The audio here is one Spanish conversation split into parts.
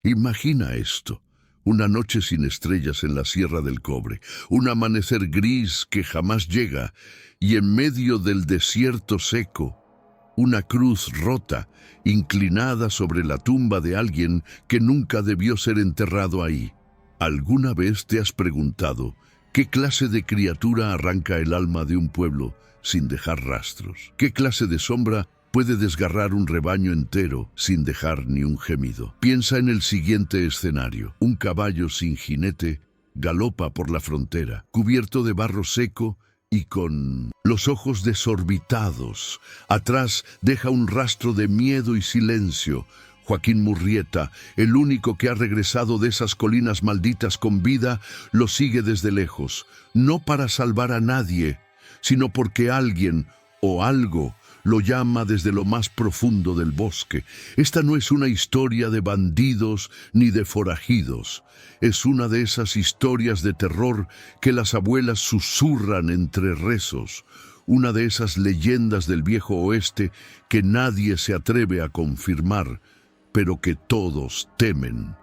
Imagina esto. Una noche sin estrellas en la Sierra del Cobre, un amanecer gris que jamás llega, y en medio del desierto seco, una cruz rota, inclinada sobre la tumba de alguien que nunca debió ser enterrado ahí. ¿Alguna vez te has preguntado qué clase de criatura arranca el alma de un pueblo sin dejar rastros? ¿Qué clase de sombra puede desgarrar un rebaño entero sin dejar ni un gemido? Piensa en el siguiente escenario. Un caballo sin jinete galopa por la frontera, cubierto de barro seco y con los ojos desorbitados. Atrás deja un rastro de miedo y silencio. Joaquín Murrieta, el único que ha regresado de esas colinas malditas con vida, lo sigue desde lejos, no para salvar a nadie, sino porque alguien o algo lo llama desde lo más profundo del bosque. Esta no es una historia de bandidos ni de forajidos. Es una de esas historias de terror que las abuelas susurran entre rezos. Una de esas leyendas del viejo oeste que nadie se atreve a confirmar, pero que todos temen.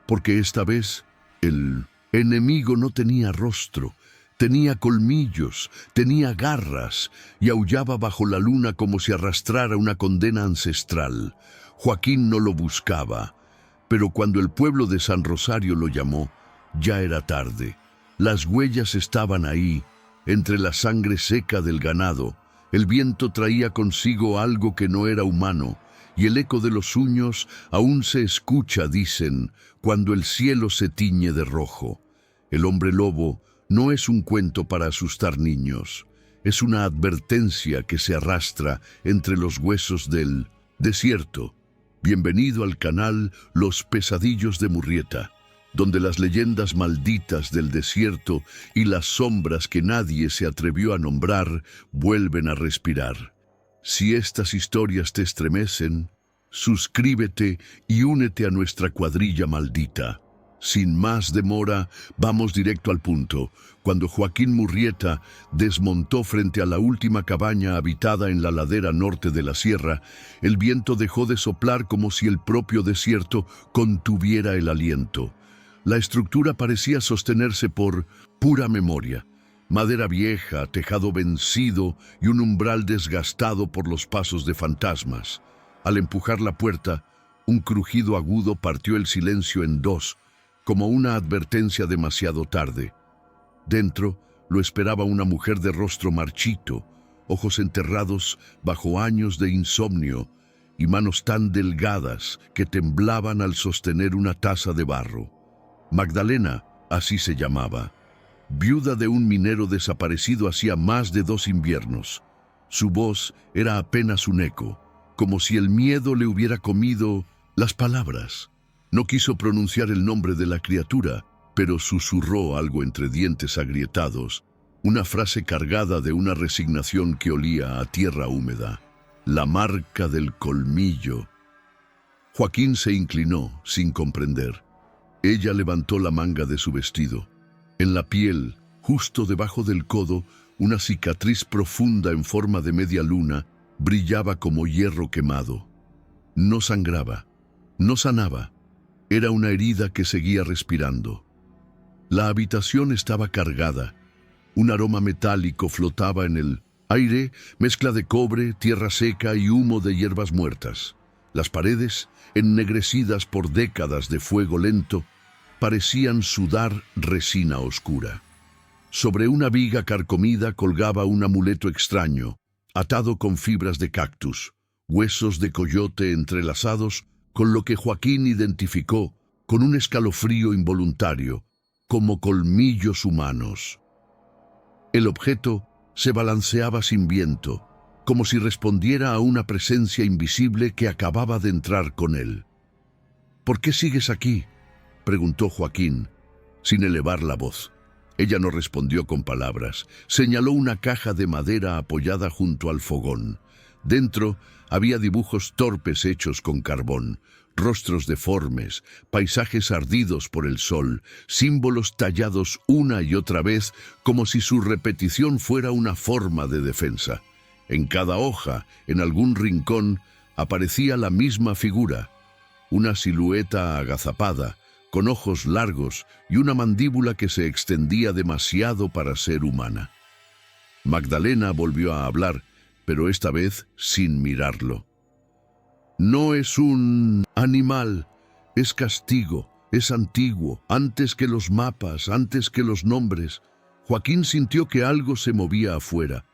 Porque esta vez el enemigo no tenía rostro. Tenía colmillos, tenía garras y aullaba bajo la luna como si arrastrara una condena ancestral. Joaquín no lo buscaba, pero cuando el pueblo de San Rosario lo llamó, ya era tarde. Las huellas estaban ahí, entre la sangre seca del ganado. El viento traía consigo algo que no era humano, y el eco de los uños aún se escucha, dicen, cuando el cielo se tiñe de rojo. El hombre lobo no es un cuento para asustar niños, es una advertencia que se arrastra entre los huesos del desierto. Bienvenido al canal Los Pesadillos de Murrieta, donde las leyendas malditas del desierto y las sombras que nadie se atrevió a nombrar vuelven a respirar. Si estas historias te estremecen, suscríbete y únete a nuestra cuadrilla maldita. Sin más demora, vamos directo al punto. Cuando Joaquín Murrieta desmontó frente a la última cabaña habitada en la ladera norte de la sierra, el viento dejó de soplar como si el propio desierto contuviera el aliento. La estructura parecía sostenerse por pura memoria. Madera vieja, tejado vencido y un umbral desgastado por los pasos de fantasmas. Al empujar la puerta, un crujido agudo partió el silencio en dos, como una advertencia demasiado tarde. Dentro lo esperaba una mujer de rostro marchito, ojos enterrados bajo años de insomnio y manos tan delgadas que temblaban al sostener una taza de barro. Magdalena, así se llamaba, viuda de un minero desaparecido hacía más de 2 inviernos. Su voz era apenas un eco, como si el miedo le hubiera comido las palabras. No quiso pronunciar el nombre de la criatura, pero susurró algo entre dientes agrietados, una frase cargada de una resignación que olía a tierra húmeda. La marca del colmillo. Joaquín se inclinó, sin comprender. Ella levantó la manga de su vestido. En la piel, justo debajo del codo, una cicatriz profunda en forma de media luna brillaba como hierro quemado. No sangraba, no sanaba. Era una herida que seguía respirando. La habitación estaba cargada. Un aroma metálico flotaba en el aire, mezcla de cobre, tierra seca y humo de hierbas muertas. Las paredes, ennegrecidas por décadas de fuego lento, parecían sudar resina oscura. Sobre una viga carcomida colgaba un amuleto extraño, atado con fibras de cactus, huesos de coyote entrelazados, con lo que Joaquín identificó, con un escalofrío involuntario, como colmillos humanos. El objeto se balanceaba sin viento, como si respondiera a una presencia invisible que acababa de entrar con él. «¿Por qué sigues aquí?», preguntó Joaquín, sin elevar la voz. Ella no respondió con palabras. Señaló una caja de madera apoyada junto al fogón. Dentro había dibujos torpes hechos con carbón, rostros deformes, paisajes ardidos por el sol, símbolos tallados una y otra vez como si su repetición fuera una forma de defensa. En cada hoja, en algún rincón, aparecía la misma figura, una silueta agazapada, con ojos largos y una mandíbula que se extendía demasiado para ser humana. Magdalena volvió a hablar, pero esta vez sin mirarlo. No es un animal, es castigo, es antiguo, antes que los mapas, antes que los nombres. Joaquín sintió que algo se movía afuera.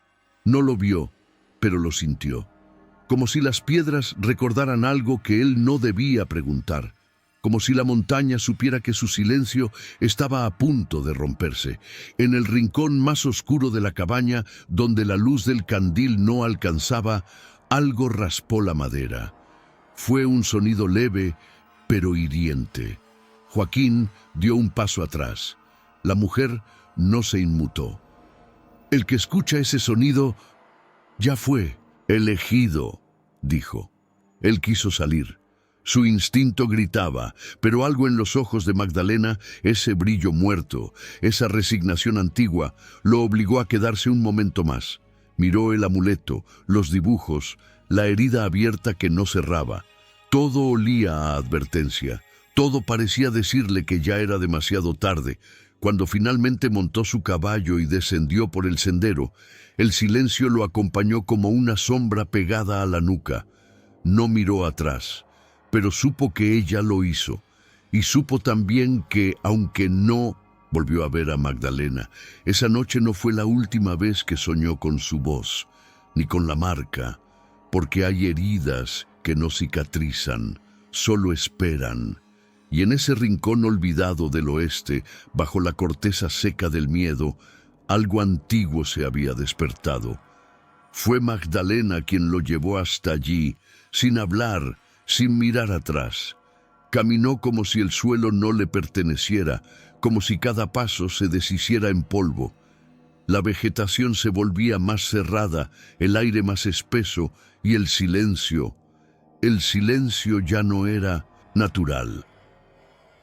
No lo vio, pero lo sintió. Como si las piedras recordaran algo que él no debía preguntar. Como si la montaña supiera que su silencio estaba a punto de romperse. En el rincón más oscuro de la cabaña, donde la luz del candil no alcanzaba, algo raspó la madera. Fue un sonido leve, pero hiriente. Joaquín dio un paso atrás. La mujer no se inmutó. El que escucha ese sonido ya fue elegido, dijo. Él quiso salir. Su instinto gritaba, pero algo en los ojos de Magdalena, ese brillo muerto, esa resignación antigua, lo obligó a quedarse un momento más. Miró el amuleto, los dibujos, la herida abierta que no cerraba. Todo olía a advertencia. Todo parecía decirle que ya era demasiado tarde. Cuando finalmente montó su caballo y descendió por el sendero, el silencio lo acompañó como una sombra pegada a la nuca. No miró atrás, pero supo que ella lo hizo. Y supo también que, aunque no volvió a ver a Magdalena, esa noche no fue la última vez que soñó con su voz, ni con la marca, porque hay heridas que no cicatrizan, solo esperan. Y en ese rincón olvidado del oeste, bajo la corteza seca del miedo, algo antiguo se había despertado. Fue Magdalena quien lo llevó hasta allí, sin hablar, sin mirar atrás. Caminó como si el suelo no le perteneciera, como si cada paso se deshiciera en polvo. La vegetación se volvía más cerrada, el aire más espeso y el silencio ya no era natural.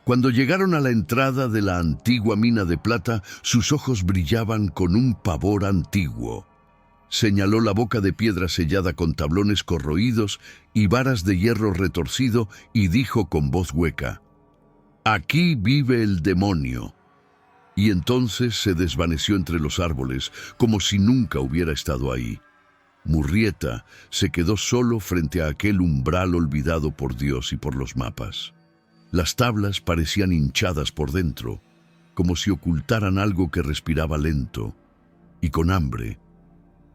Cuando llegaron a la entrada de la antigua mina de plata, sus ojos brillaban con un pavor antiguo. Señaló la boca de piedra sellada con tablones corroídos y varas de hierro retorcido y dijo con voz hueca: «Aquí vive el demonio». Y entonces se desvaneció entre los árboles, como si nunca hubiera estado ahí. Murrieta se quedó solo frente a aquel umbral olvidado por Dios y por los mapas. Las tablas parecían hinchadas por dentro, como si ocultaran algo que respiraba lento y con hambre.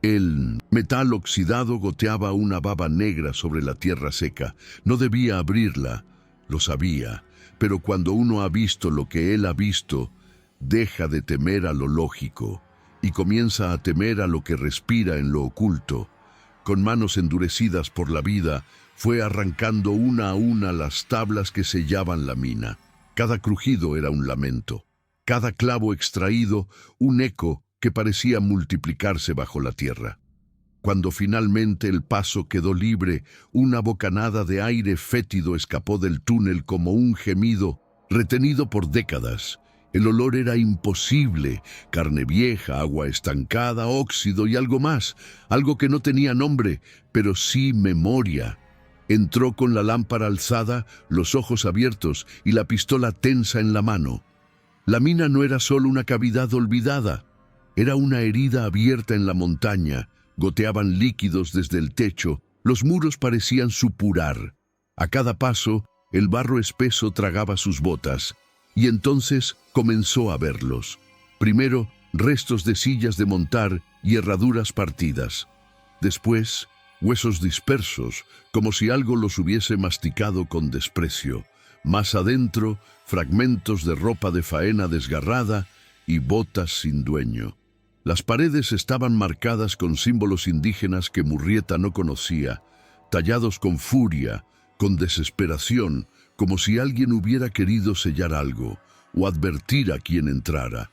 El metal oxidado goteaba una baba negra sobre la tierra seca. No debía abrirla, lo sabía, pero cuando uno ha visto lo que él ha visto, deja de temer a lo lógico y comienza a temer a lo que respira en lo oculto. Con manos endurecidas por la vida, fue arrancando una a una las tablas que sellaban la mina. Cada crujido era un lamento, cada clavo extraído un eco que parecía multiplicarse bajo la tierra. Cuando finalmente el paso quedó libre, una bocanada de aire fétido escapó del túnel como un gemido retenido por décadas. El olor era imposible, carne vieja, agua estancada, óxido y algo más, algo que no tenía nombre, pero sí memoria. Entró con la lámpara alzada, los ojos abiertos y la pistola tensa en la mano. La mina no era solo una cavidad olvidada, era una herida abierta en la montaña. Goteaban líquidos desde el techo, los muros parecían supurar. A cada paso, el barro espeso tragaba sus botas, y entonces comenzó a verlos. Primero, restos de sillas de montar y herraduras partidas. Después, huesos dispersos, como si algo los hubiese masticado con desprecio. Más adentro, fragmentos de ropa de faena desgarrada y botas sin dueño. Las paredes estaban marcadas con símbolos indígenas que Murrieta no conocía, tallados con furia, con desesperación, como si alguien hubiera querido sellar algo o advertir a quien entrara.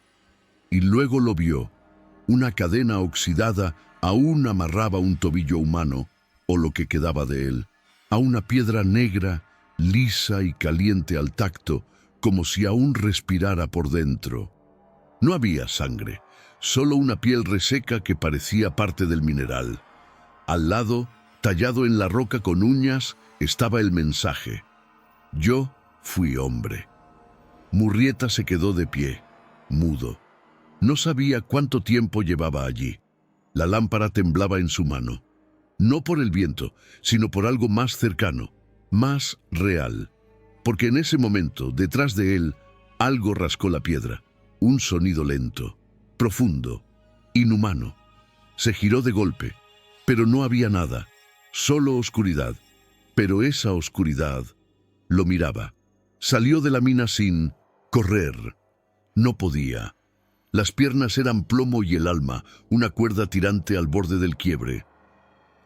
Y luego lo vio. Una cadena oxidada aún amarraba un tobillo humano, o lo que quedaba de él, a una piedra negra, lisa y caliente al tacto, como si aún respirara por dentro. No había sangre, solo una piel reseca que parecía parte del mineral. Al lado, tallado en la roca con uñas, estaba el mensaje: Yo fui hombre. Murrieta se quedó de pie, mudo. No sabía cuánto tiempo llevaba allí. La lámpara temblaba en su mano. No por el viento, sino por algo más cercano, más real. Porque en ese momento, detrás de él, algo rascó la piedra. Un sonido lento, profundo, inhumano. Se giró de golpe, pero no había nada, solo oscuridad. Pero esa oscuridad lo miraba. Salió de la mina sin correr. No podía. Las piernas eran plomo y el alma, una cuerda tirante al borde del quiebre.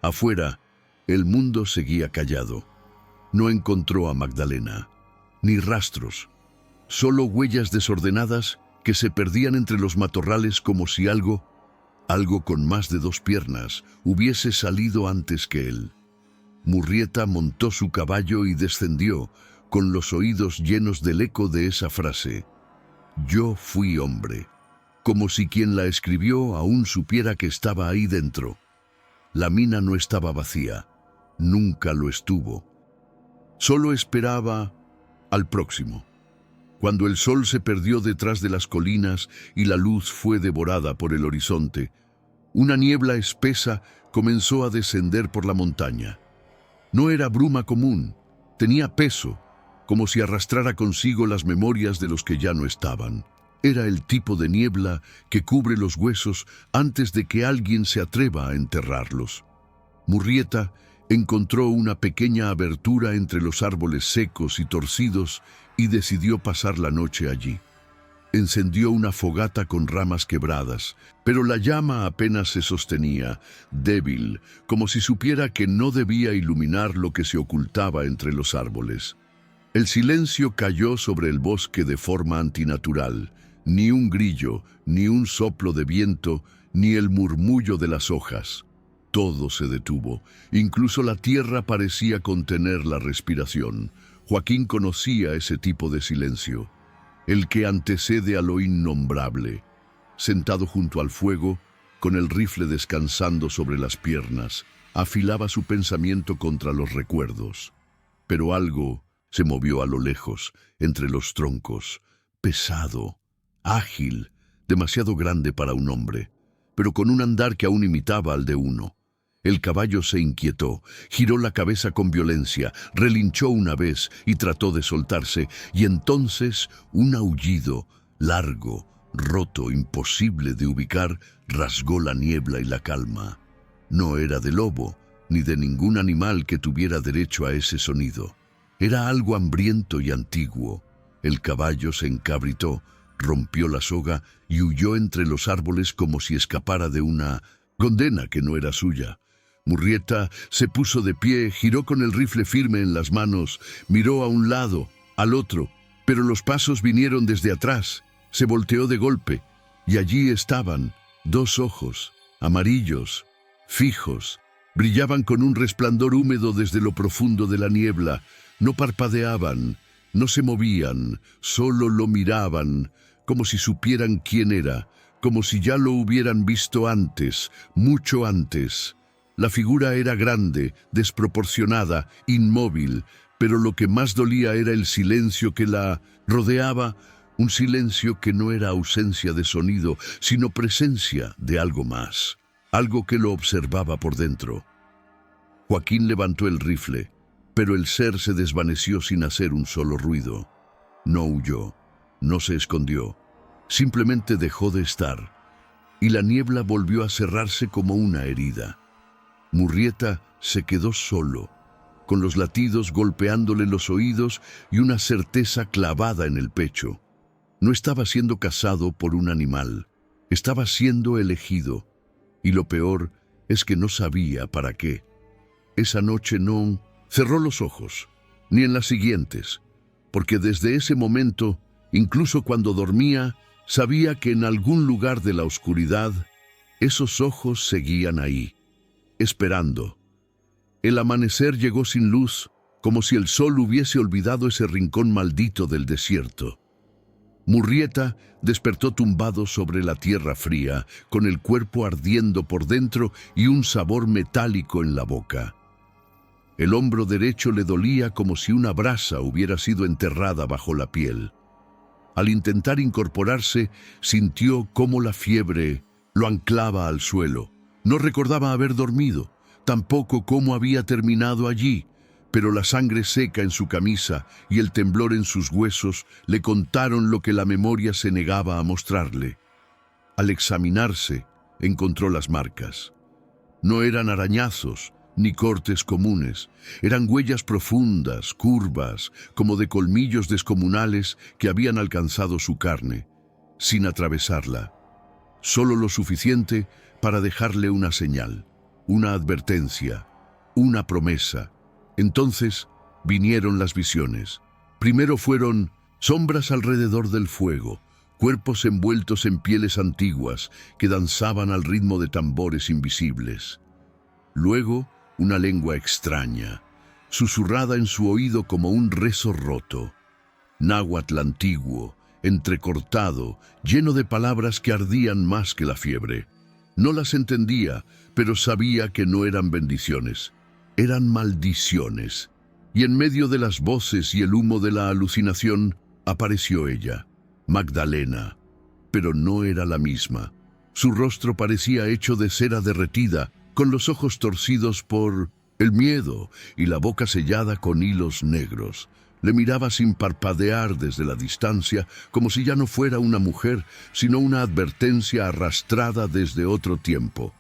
Afuera, el mundo seguía callado. No encontró a Magdalena, ni rastros, solo huellas desordenadas que se perdían entre los matorrales como si algo con más de 2 piernas, hubiese salido antes que él. Murrieta montó su caballo y descendió, con los oídos llenos del eco de esa frase. Yo fui hombre, como si quien la escribió aún supiera que estaba ahí dentro. La mina no estaba vacía, nunca lo estuvo. Solo esperaba al próximo. Cuando el sol se perdió detrás de las colinas y la luz fue devorada por el horizonte, una niebla espesa comenzó a descender por la montaña. No era bruma común, tenía peso, como si arrastrara consigo las memorias de los que ya no estaban. Era el tipo de niebla que cubre los huesos antes de que alguien se atreva a enterrarlos. Murrieta encontró una pequeña abertura entre los árboles secos y torcidos y decidió pasar la noche allí. Encendió una fogata con ramas quebradas, pero la llama apenas se sostenía, débil, como si supiera que no debía iluminar lo que se ocultaba entre los árboles. El silencio cayó sobre el bosque de forma antinatural. Ni un grillo, ni un soplo de viento, ni el murmullo de las hojas. Todo se detuvo, incluso la tierra parecía contener la respiración. Joaquín conocía ese tipo de silencio, el que antecede a lo innombrable. Sentado junto al fuego, con el rifle descansando sobre las piernas, afilaba su pensamiento contra los recuerdos. Pero algo se movió a lo lejos, entre los troncos, pesado, ágil, demasiado grande para un hombre, pero con un andar que aún imitaba al de uno. El caballo se inquietó, giró la cabeza con violencia, relinchó una vez y trató de soltarse, y entonces un aullido, largo, roto, imposible de ubicar, rasgó la niebla y la calma. No era de lobo, ni de ningún animal que tuviera derecho a ese sonido. Era algo hambriento y antiguo. El caballo se encabritó, rompió la soga y huyó entre los árboles como si escapara de una condena que no era suya. Murrieta se puso de pie, giró con el rifle firme en las manos, miró a un lado, al otro, pero los pasos vinieron desde atrás. Se volteó de golpe, y allí estaban, 2 ojos, amarillos, fijos, brillaban con un resplandor húmedo desde lo profundo de la niebla, no parpadeaban, no se movían, solo lo miraban, como si supieran quién era, como si ya lo hubieran visto antes, mucho antes. La figura era grande, desproporcionada, inmóvil, pero lo que más dolía era el silencio que la rodeaba, un silencio que no era ausencia de sonido, sino presencia de algo más, algo que lo observaba por dentro. Joaquín levantó el rifle, pero el ser se desvaneció sin hacer un solo ruido. No huyó, no se escondió, simplemente dejó de estar, y la niebla volvió a cerrarse como una herida. Murrieta se quedó solo, con los latidos golpeándole los oídos y una certeza clavada en el pecho. No estaba siendo cazado por un animal, estaba siendo elegido, y lo peor es que no sabía para qué. Esa noche no cerró los ojos, ni en las siguientes, porque desde ese momento, incluso cuando dormía, sabía que en algún lugar de la oscuridad, esos ojos seguían ahí, esperando. El amanecer llegó sin luz, como si el sol hubiese olvidado ese rincón maldito del desierto. Murrieta despertó tumbado sobre la tierra fría, con el cuerpo ardiendo por dentro y un sabor metálico en la boca. El hombro derecho le dolía como si una brasa hubiera sido enterrada bajo la piel. Al intentar incorporarse, sintió cómo la fiebre lo anclaba al suelo. No recordaba haber dormido, tampoco cómo había terminado allí, pero la sangre seca en su camisa y el temblor en sus huesos le contaron lo que la memoria se negaba a mostrarle. Al examinarse, encontró las marcas. No eran arañazos ni cortes comunes, eran huellas profundas, curvas, como de colmillos descomunales que habían alcanzado su carne, sin atravesarla. Solo lo suficiente para dejarle una señal, una advertencia, una promesa. Entonces vinieron las visiones. Primero fueron sombras alrededor del fuego, cuerpos envueltos en pieles antiguas que danzaban al ritmo de tambores invisibles. Luego, una lengua extraña, susurrada en su oído como un rezo roto. Náhuatl antiguo, entrecortado, lleno de palabras que ardían más que la fiebre. No las entendía, pero sabía que no eran bendiciones, eran maldiciones. Y en medio de las voces y el humo de la alucinación, apareció ella, Magdalena, pero no era la misma. Su rostro parecía hecho de cera derretida, con los ojos torcidos por el miedo y la boca sellada con hilos negros. Le miraba sin parpadear desde la distancia, como si ya no fuera una mujer, sino una advertencia arrastrada desde otro tiempo.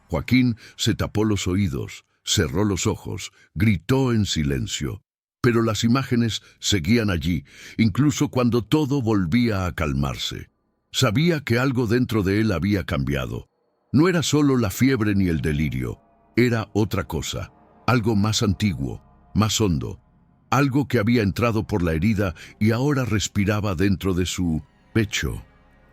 Joaquín se tapó los oídos, cerró los ojos, gritó en silencio. Pero las imágenes seguían allí, incluso cuando todo volvía a calmarse. Sabía que algo dentro de él había cambiado. No era solo la fiebre ni el delirio, era otra cosa, algo más antiguo, más hondo, algo que había entrado por la herida y ahora respiraba dentro de su pecho.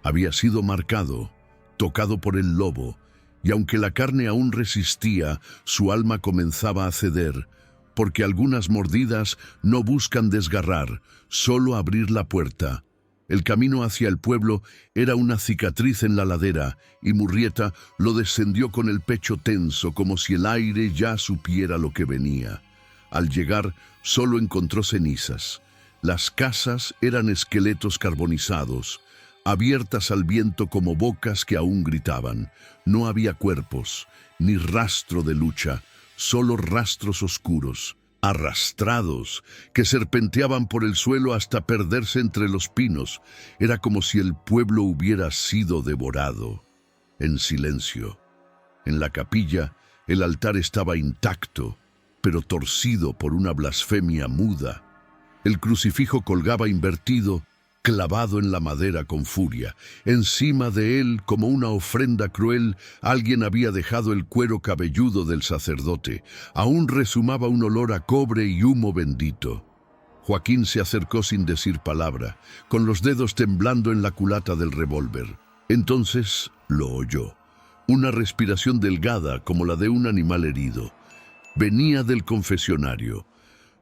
Había sido marcado, tocado por el lobo, y aunque la carne aún resistía, su alma comenzaba a ceder, porque algunas mordidas no buscan desgarrar, solo abrir la puerta. El camino hacia el pueblo era una cicatriz en la ladera, y Murrieta lo descendió con el pecho tenso, como si el aire ya supiera lo que venía. Al llegar, solo encontró cenizas. Las casas eran esqueletos carbonizados, abiertas al viento como bocas que aún gritaban. No había cuerpos, ni rastro de lucha, solo rastros oscuros, arrastrados, que serpenteaban por el suelo hasta perderse entre los pinos. Era como si el pueblo hubiera sido devorado. En silencio. En la capilla, el altar estaba intacto, pero torcido por una blasfemia muda. El crucifijo colgaba invertido, clavado en la madera con furia. Encima de él, como una ofrenda cruel, alguien había dejado el cuero cabelludo del sacerdote. Aún rezumaba un olor a cobre y humo bendito. Joaquín se acercó sin decir palabra, con los dedos temblando en la culata del revólver. Entonces lo oyó. Una respiración delgada como la de un animal herido. Venía del confesionario.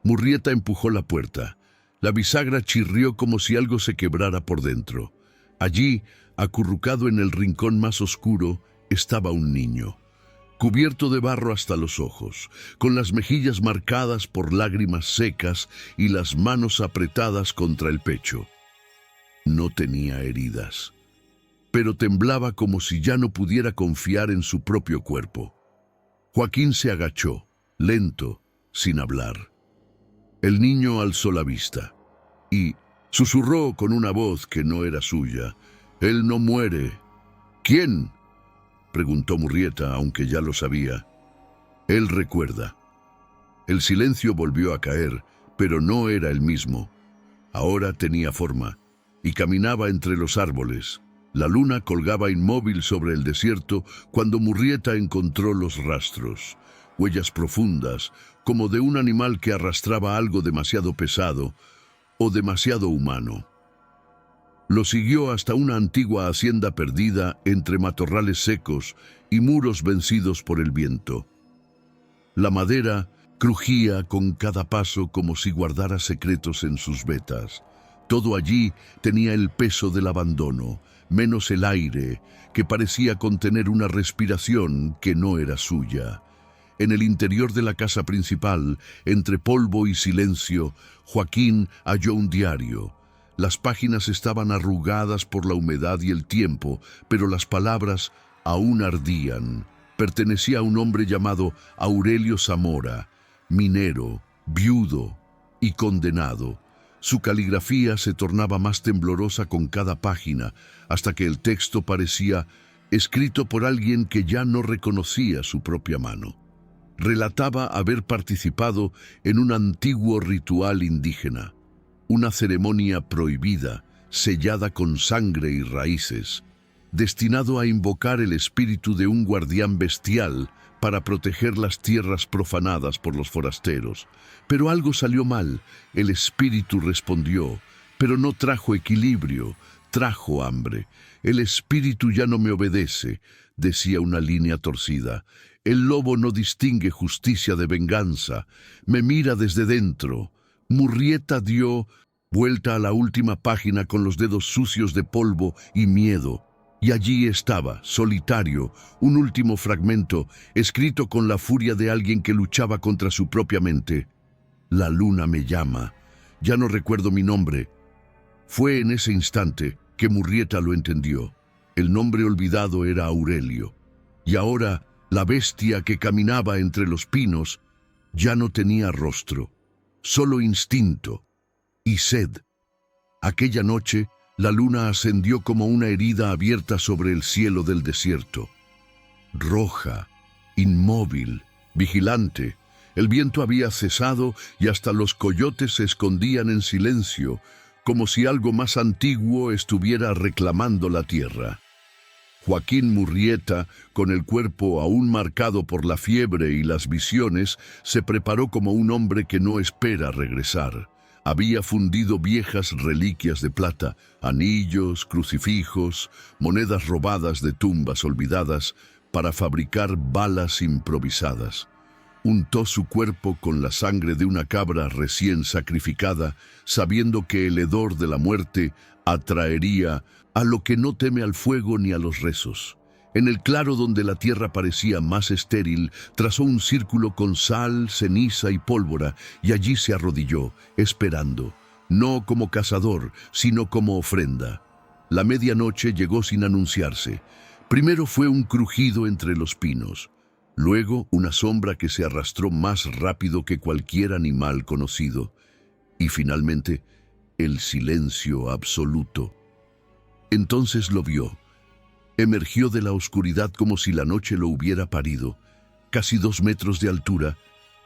Murrieta empujó la puerta. La bisagra chirrió como si algo se quebrara por dentro. Allí, acurrucado en el rincón más oscuro, estaba un niño, cubierto de barro hasta los ojos, con las mejillas marcadas por lágrimas secas y las manos apretadas contra el pecho. No tenía heridas, pero temblaba como si ya no pudiera confiar en su propio cuerpo. Joaquín se agachó, lento, sin hablar. El niño alzó la vista y susurró con una voz que no era suya: «Él no muere». «¿Quién?», preguntó Murrieta, aunque ya lo sabía. «Él recuerda». El silencio volvió a caer, pero no era el mismo. Ahora tenía forma y caminaba entre los árboles. La luna colgaba inmóvil sobre el desierto cuando Murrieta encontró los rastros. Huellas profundas, como de un animal que arrastraba algo demasiado pesado o demasiado humano. Lo siguió hasta una antigua hacienda perdida entre matorrales secos y muros vencidos por el viento. La madera crujía con cada paso como si guardara secretos en sus vetas. Todo allí tenía el peso del abandono, menos el aire, que parecía contener una respiración que no era suya. En el interior de la casa principal, entre polvo y silencio, Joaquín halló un diario. Las páginas estaban arrugadas por la humedad y el tiempo, pero las palabras aún ardían. Pertenecía a un hombre llamado Aurelio Zamora, minero, viudo y condenado. Su caligrafía se tornaba más temblorosa con cada página, hasta que el texto parecía escrito por alguien que ya no reconocía su propia mano. Relataba haber participado en un antiguo ritual indígena, una ceremonia prohibida, sellada con sangre y raíces, destinado a invocar el espíritu de un guardián bestial para proteger las tierras profanadas por los forasteros. Pero algo salió mal. El espíritu respondió, pero no trajo equilibrio, trajo hambre. El espíritu ya no me obedece, decía una línea torcida. El lobo no distingue justicia de venganza, me mira desde dentro. Murrieta dio vuelta a la última página con los dedos sucios de polvo y miedo. Y allí estaba, solitario, un último fragmento, escrito con la furia de alguien que luchaba contra su propia mente. La luna me llama. Ya no recuerdo mi nombre. Fue en ese instante que Murrieta lo entendió. El nombre olvidado era Aurelio. Y ahora, la bestia que caminaba entre los pinos ya no tenía rostro, solo instinto y sed. Aquella noche, la luna ascendió como una herida abierta sobre el cielo del desierto. Roja, inmóvil, vigilante. El viento había cesado y hasta los coyotes se escondían en silencio, como si algo más antiguo estuviera reclamando la tierra. Joaquín Murrieta, con el cuerpo aún marcado por la fiebre y las visiones, se preparó como un hombre que no espera regresar. Había fundido viejas reliquias de plata, anillos, crucifijos, monedas robadas de tumbas olvidadas, para fabricar balas improvisadas. Untó su cuerpo con la sangre de una cabra recién sacrificada, sabiendo que el hedor de la muerte atraería a lo que no teme al fuego ni a los rezos. En el claro donde la tierra parecía más estéril, trazó un círculo con sal, ceniza y pólvora, y allí se arrodilló, esperando, no como cazador, sino como ofrenda. La medianoche llegó sin anunciarse. Primero fue un crujido entre los pinos, luego una sombra que se arrastró más rápido que cualquier animal conocido, y finalmente el silencio absoluto. Entonces lo vio. Emergió de la oscuridad como si la noche lo hubiera parido, casi 2 metros de altura,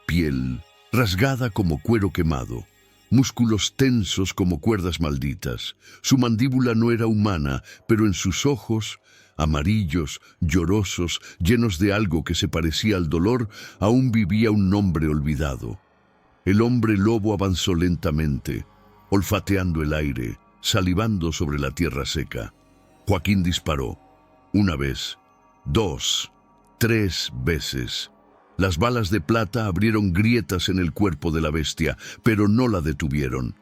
piel rasgada como cuero quemado, músculos tensos como cuerdas malditas. Su mandíbula no era humana, pero en sus ojos, amarillos, llorosos, llenos de algo que se parecía al dolor, aún vivía un nombre olvidado. El hombre lobo avanzó lentamente, olfateando el aire, salivando sobre la tierra seca. Joaquín disparó. 1 vez, 2, 3 veces. Las balas de plata abrieron grietas en el cuerpo de la bestia, pero no la detuvieron.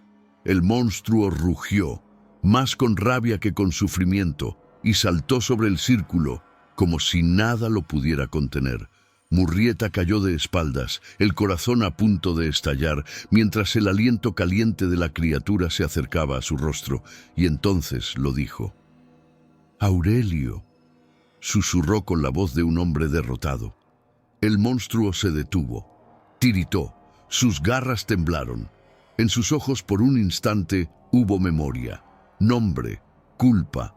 El monstruo rugió, más con rabia que con sufrimiento, y saltó sobre el círculo, como si nada lo pudiera contener. Murrieta cayó de espaldas, el corazón a punto de estallar, mientras el aliento caliente de la criatura se acercaba a su rostro, y entonces lo dijo. «Aurelio», susurró con la voz de un hombre derrotado. El monstruo se detuvo, tiritó, sus garras temblaron. En sus ojos por un instante hubo memoria, nombre, culpa,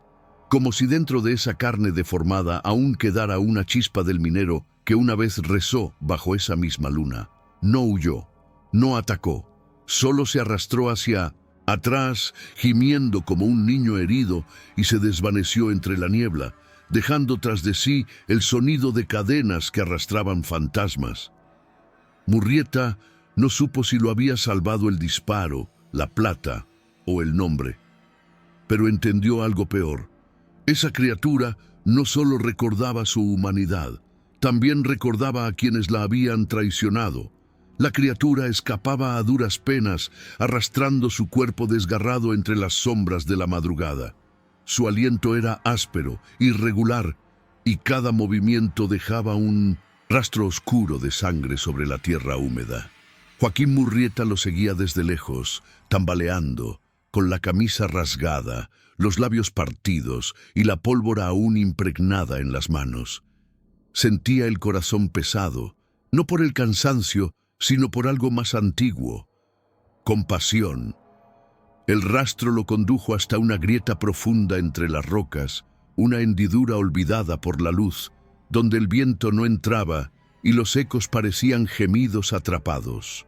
como si dentro de esa carne deformada aún quedara una chispa del minero que una vez rezó bajo esa misma luna. No huyó, no atacó, solo se arrastró hacia atrás, gimiendo como un niño herido, y se desvaneció entre la niebla, dejando tras de sí el sonido de cadenas que arrastraban fantasmas. Murrieta no supo si lo había salvado el disparo, la plata o el nombre, pero entendió algo peor. Esa criatura no solo recordaba su humanidad, también recordaba a quienes la habían traicionado. La criatura escapaba a duras penas, arrastrando su cuerpo desgarrado entre las sombras de la madrugada. Su aliento era áspero, irregular, y cada movimiento dejaba un rastro oscuro de sangre sobre la tierra húmeda. Joaquín Murrieta lo seguía desde lejos, tambaleando, con la camisa rasgada, los labios partidos y la pólvora aún impregnada en las manos. Sentía el corazón pesado, no por el cansancio, sino por algo más antiguo: compasión. El rastro lo condujo hasta una grieta profunda entre las rocas, una hendidura olvidada por la luz, donde el viento no entraba y los ecos parecían gemidos atrapados.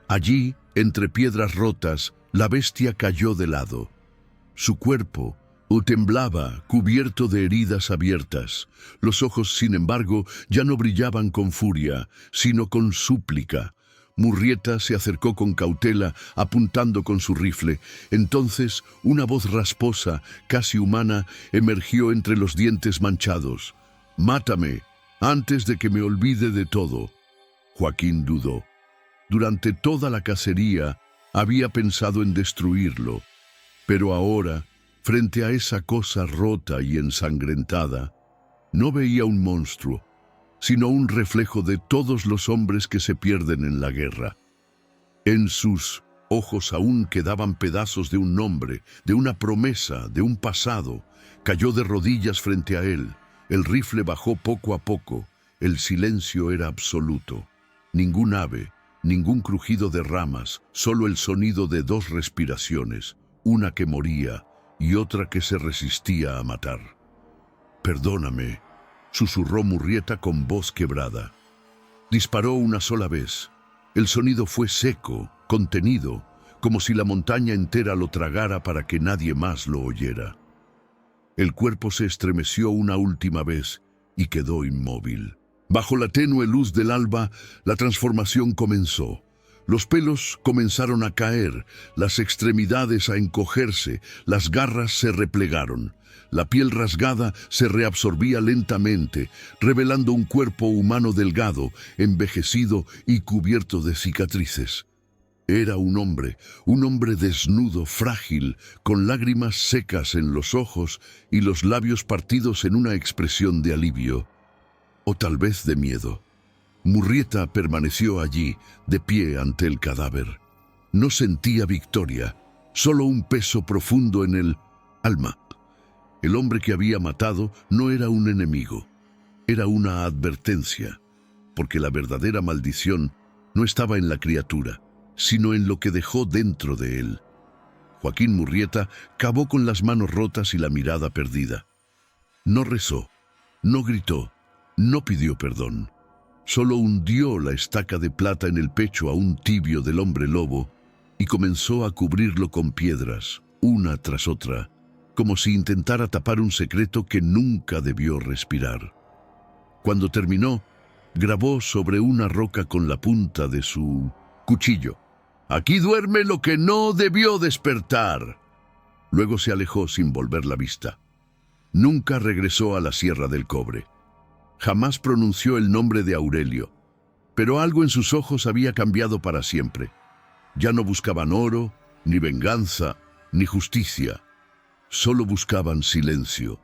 Allí, entre piedras rotas, la bestia cayó de lado. Su cuerpo temblaba, cubierto de heridas abiertas. Los ojos, sin embargo, ya no brillaban con furia, sino con súplica. Murrieta se acercó con cautela, apuntando con su rifle. Entonces, una voz rasposa, casi humana, emergió entre los dientes manchados. «Mátame, antes de que me olvide de todo». Joaquín dudó. Durante toda la cacería había pensado en destruirlo, pero ahora, frente a esa cosa rota y ensangrentada, no veía un monstruo, sino un reflejo de todos los hombres que se pierden en la guerra. En sus ojos aún quedaban pedazos de un nombre, de una promesa, de un pasado. Cayó de rodillas frente a él. El rifle bajó poco a poco. El silencio era absoluto. Ningún ave, ningún crujido de ramas, solo el sonido de dos respiraciones, una que moría y otra que se resistía a matar. «Perdóname», susurró Murrieta con voz quebrada. Disparó una sola vez. El sonido fue seco, contenido, como si la montaña entera lo tragara para que nadie más lo oyera. El cuerpo se estremeció una última vez y quedó inmóvil. Bajo la tenue luz del alba, la transformación comenzó. Los pelos comenzaron a caer, las extremidades a encogerse, las garras se replegaron. La piel rasgada se reabsorbía lentamente, revelando un cuerpo humano delgado, envejecido y cubierto de cicatrices. Era un hombre desnudo, frágil, con lágrimas secas en los ojos y los labios partidos en una expresión de alivio, o tal vez de miedo. Murrieta permaneció allí, de pie ante el cadáver. No sentía victoria, solo un peso profundo en el alma. El hombre que había matado no era un enemigo, era una advertencia, porque la verdadera maldición no estaba en la criatura, sino en lo que dejó dentro de él. Joaquín Murrieta cavó con las manos rotas y la mirada perdida. No rezó, no gritó, no pidió perdón. Solo hundió la estaca de plata en el pecho aún tibio del hombre lobo y comenzó a cubrirlo con piedras, una tras otra, como si intentara tapar un secreto que nunca debió respirar. Cuando terminó, grabó sobre una roca con la punta de su cuchillo: «Aquí duerme lo que no debió despertar». Luego se alejó sin volver la vista. Nunca regresó a la Sierra del Cobre. Jamás pronunció el nombre de Aurelio, pero algo en sus ojos había cambiado para siempre. Ya no buscaban oro, ni venganza, ni justicia. Solo buscaban silencio.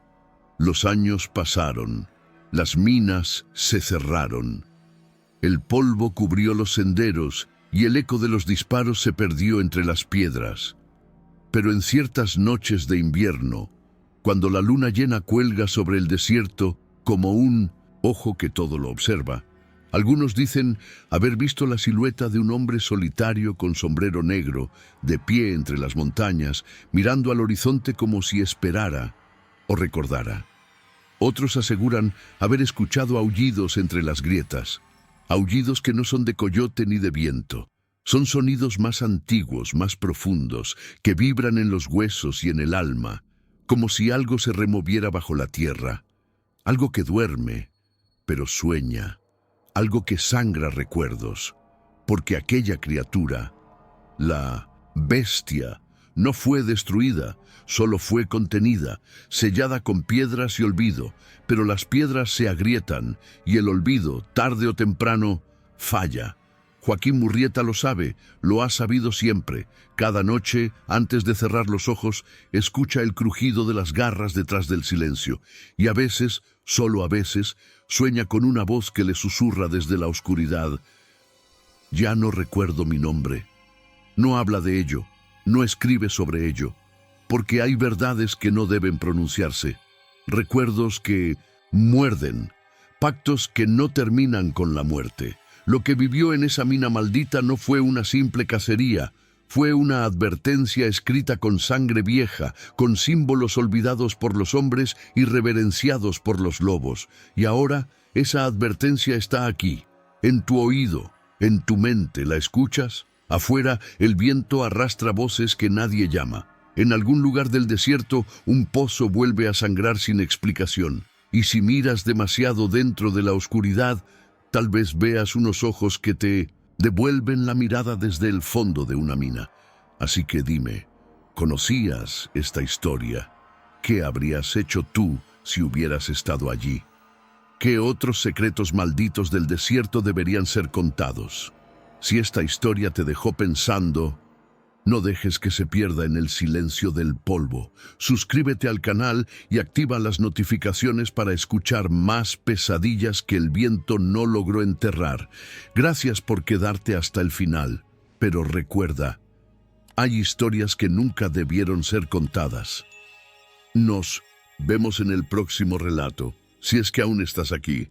Los años pasaron, las minas se cerraron. El polvo cubrió los senderos y el eco de los disparos se perdió entre las piedras. Pero en ciertas noches de invierno, cuando la luna llena cuelga sobre el desierto como un ojo que todo lo observa, algunos dicen haber visto la silueta de un hombre solitario con sombrero negro, de pie entre las montañas, mirando al horizonte como si esperara o recordara. Otros aseguran haber escuchado aullidos entre las grietas, aullidos que no son de coyote ni de viento. Son sonidos más antiguos, más profundos, que vibran en los huesos y en el alma, como si algo se removiera bajo la tierra, algo que duerme, pero sueña, algo que sangra recuerdos, porque aquella criatura, la bestia, no fue destruida, solo fue contenida, sellada con piedras y olvido, pero las piedras se agrietan y el olvido, tarde o temprano, falla. Joaquín Murrieta lo sabe, lo ha sabido siempre. Cada noche, antes de cerrar los ojos, escucha el crujido de las garras detrás del silencio, y a veces, solo a veces, Sueña con una voz que le susurra desde la oscuridad: ya no recuerdo mi nombre. No habla de ello, no escribe sobre ello, porque hay verdades que no deben pronunciarse, recuerdos que muerden, pactos que no terminan con la muerte. Lo que vivió en esa mina maldita no fue una simple cacería, fue una advertencia escrita con sangre vieja, con símbolos olvidados por los hombres y reverenciados por los lobos. Y ahora esa advertencia está aquí, en tu oído, en tu mente. ¿La escuchas? Afuera, el viento arrastra voces que nadie llama. En algún lugar del desierto, un pozo vuelve a sangrar sin explicación. Y si miras demasiado dentro de la oscuridad, tal vez veas unos ojos que te devuelven la mirada desde el fondo de una mina. Así que dime, ¿conocías esta historia? ¿Qué habrías hecho tú si hubieras estado allí? ¿Qué otros secretos malditos del desierto deberían ser contados? Si esta historia te dejó pensando, no dejes que se pierda en el silencio del polvo. Suscríbete al canal y activa las notificaciones para escuchar más pesadillas que el viento no logró enterrar. Gracias por quedarte hasta el final. Pero recuerda, hay historias que nunca debieron ser contadas. Nos vemos en el próximo relato. Si es que aún estás aquí,